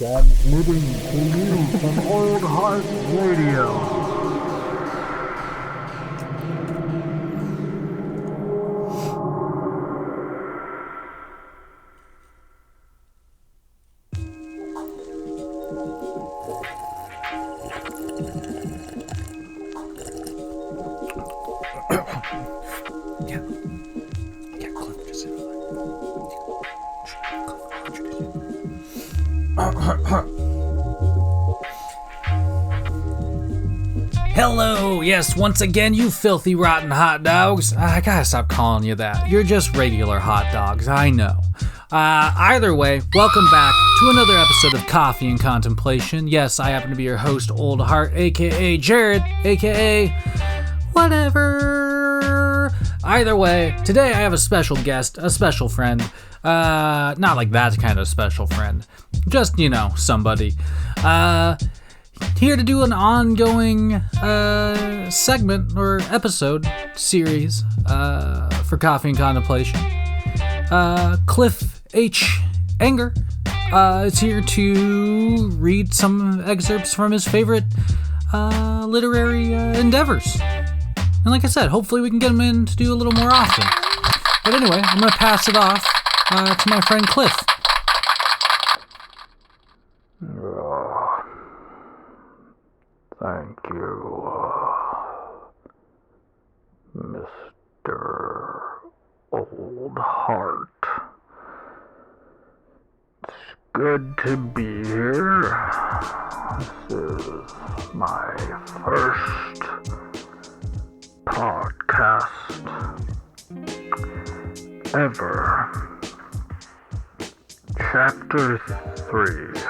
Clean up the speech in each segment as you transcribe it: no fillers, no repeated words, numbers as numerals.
Transmitting to you from Old Heart Radio. Hello, yes, once again, you filthy rotten hot dogs. I gotta stop calling you that. You're just regular hot dogs, I know. Either way, welcome back to another episode of Coffee and Contemplation. Yes, I happen to be your host, Old Heart, aka Jared, aka whatever. Either way, today I have a special guest, a special friend. Not like that kind of special friend. Just, somebody. Here to do an ongoing segment or episode series for Coffee and Contemplation. Cliff H. Enger is here to read some excerpts from his favorite literary endeavors. And like I said, hopefully we can get him in to do a little more often. But anyway, I'm going to pass it off to my friend Cliff. Thank you, Mr. Old Heart. It's good to be here. This is my first podcast ever. Chapter 3.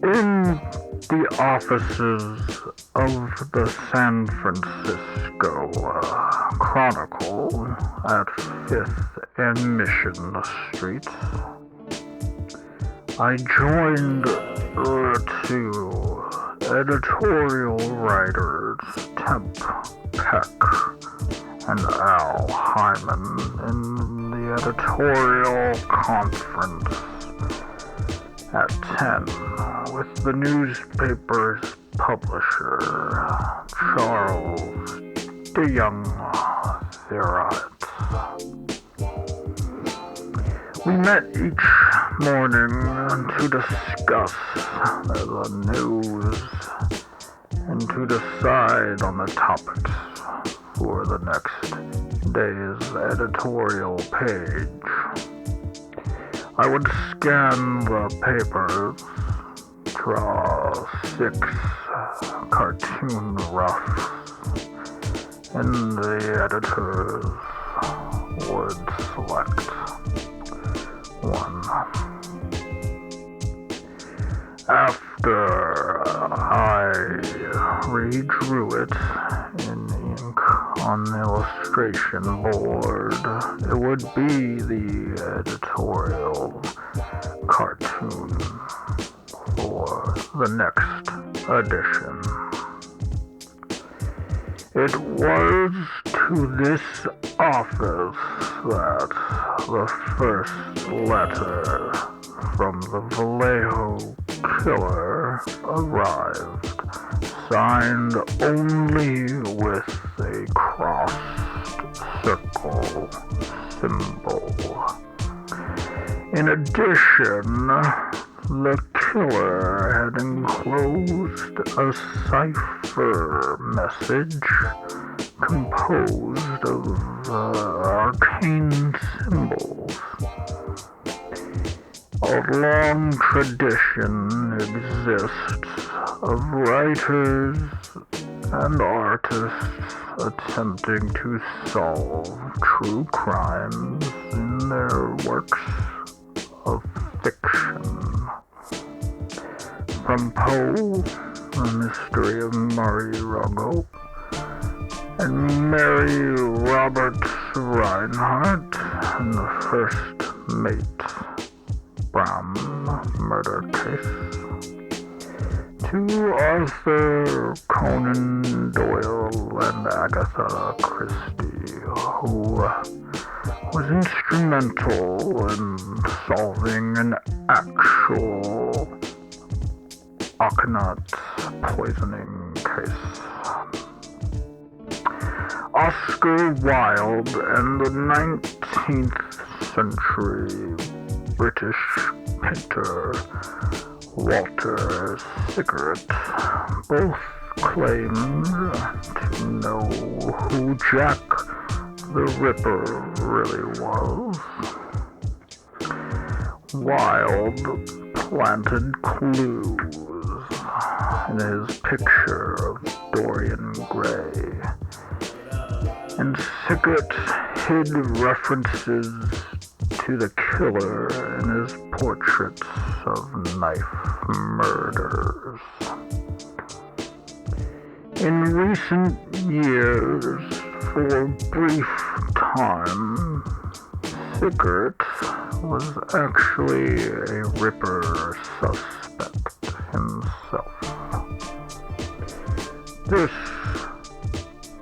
In the offices of the San Francisco Chronicle at 5th and Mission Street, I joined two editorial writers, Temp Peck and Al Hyman, in the editorial conference at 10 with the newspaper's publisher, Charles DeYoung Theroux. We met each morning to discuss the news and to decide on the topics for the next day's editorial page. I would scan the papers, draw 6 cartoon roughs, and the editors would select one. After I redrew it in ink on the illustration board, it would be the editorial cartoon for the next edition. It was to this office that the first letter from the Vallejo killer arrived, signed only with a crossed circle symbol. In addition, the killer had enclosed a cipher message composed of arcane symbols. A long tradition exists of writers and artists attempting to solve true crimes in their works of fiction. From Poe, The Mystery of Murray Rogoat, and Mary Roberts Reinhardt, and The First Mate Bram murder case, to Arthur Conan Doyle and Agatha Christie, who was instrumental in solving an actual Akhenaten poisoning case. Oscar Wilde and the 19th century British painter Walter Sickert both claimed to know who Jack the Ripper really was. Wilde planted clues in his picture of Dorian Gray, and Sickert hid references to the killer in his portraits of knife murders. In recent years, for a brief time, Sickert was actually a Ripper suspect himself. This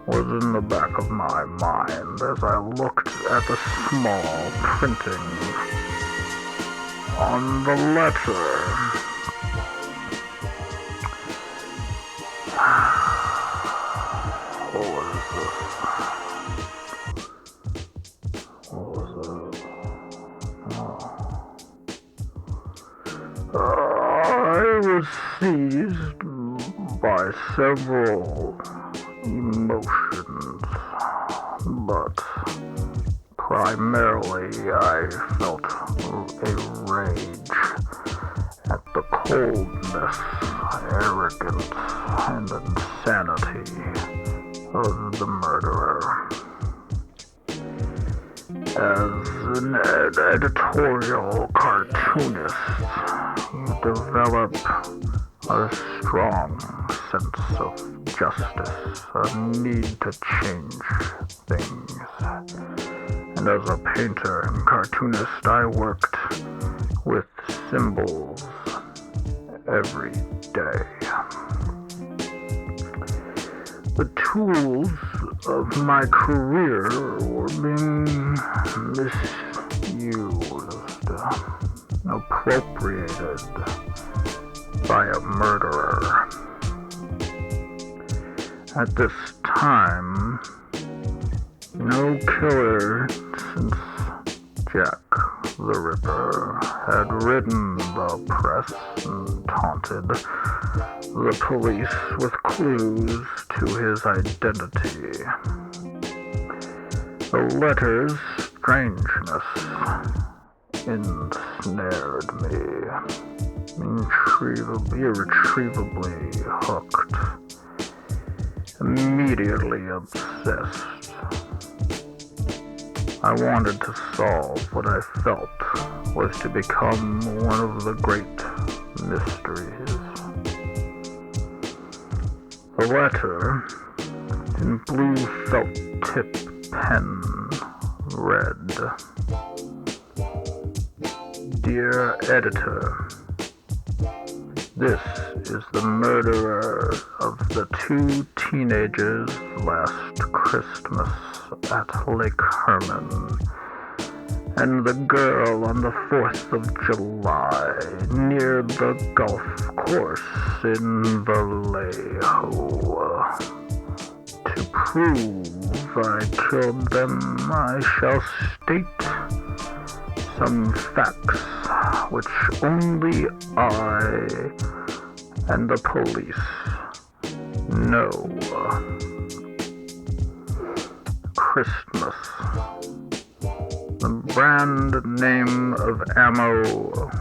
was in the back of my mind as I looked at the small printing on the letter. What was this? What was it? I was seized by several emotions, but primarily I felt a rage at the coldness, arrogance, and insanity of the murderer. As an editorial cartoonist, you develop a strong sense of justice, a need to change things. And as a painter and cartoonist, I worked with symbols every day. The tools of my career were being misused, appropriated by a murderer. At this time, no killer since Jack the Ripper had ridden the press and taunted the police with clues to his identity. The letter's strangeness ensnared me, irretrievably hooked, immediately obsessed. I wanted to solve what I felt was to become one of the great mysteries. The letter, in blue felt-tip pen, read, "Dear Editor, this is the murderer of the 2 teenagers last Christmas at Lake Herman, and the girl on the 4th of July near the golf course in Vallejo. To prove I killed them, I shall state some facts which only I and the police know. Christmas. The brand name of ammo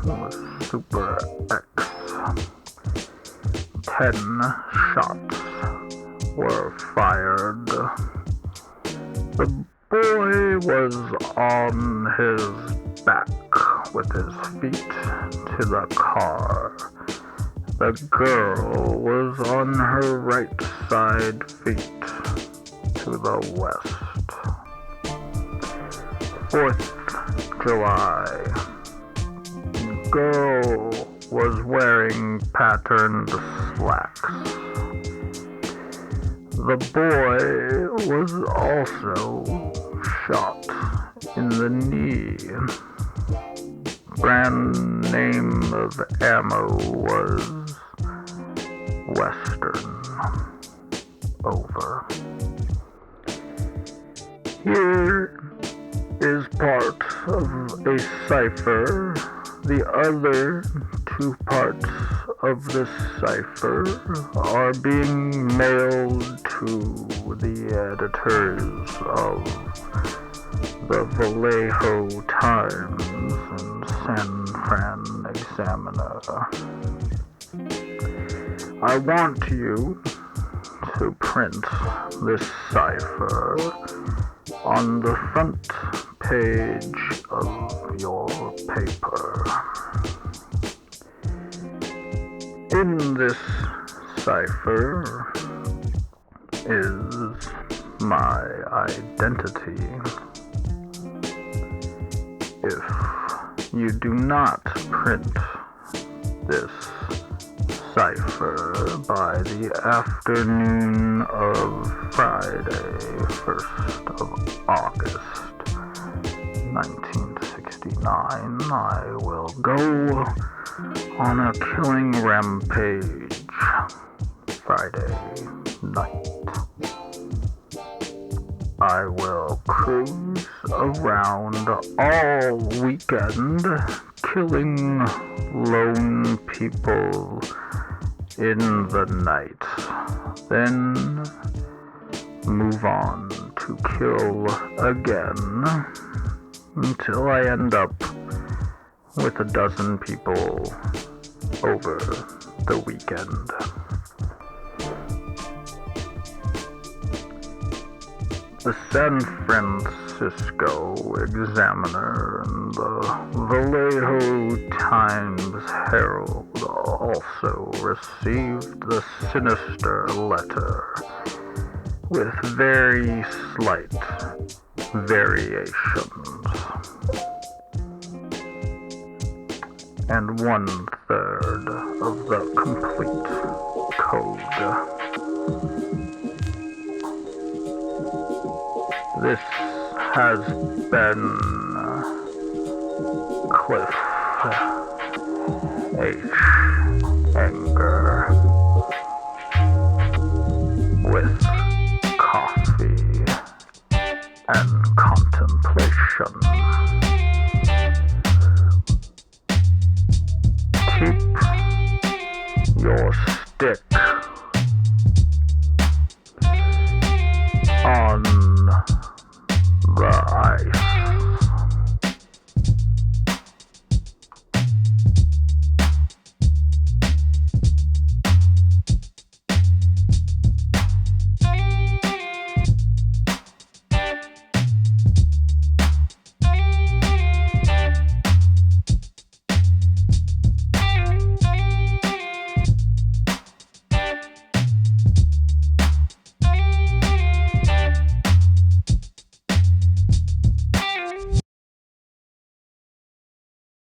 was Super X. 10 shots were fired. The boy was on his back with his feet to the car. The girl was on her right side, feet to the west. 4th July. Girl was wearing patterned slacks. The boy was also shot in the knee. Brand name of ammo was Western. Over. Here is part of a cipher. The other two parts of the cipher are being mailed to the editors of the Vallejo Times and San Fran Examiner. I want you to print this cipher on the front page of your paper. In this cipher is my identity. If you do not print this cipher by the afternoon of Friday, 1st of August, 1969, I will go on a killing rampage Friday night. I will cruise around all weekend, killing lone people in the night, then move on to kill again until I end up with a dozen people over the weekend. The San Francisco Examiner and the Vallejo Times Herald also received the sinister letter with very slight variations, and 1/3 of the complete code. This has been Cliff H. Anger with coffee and contemplation. Keep your stick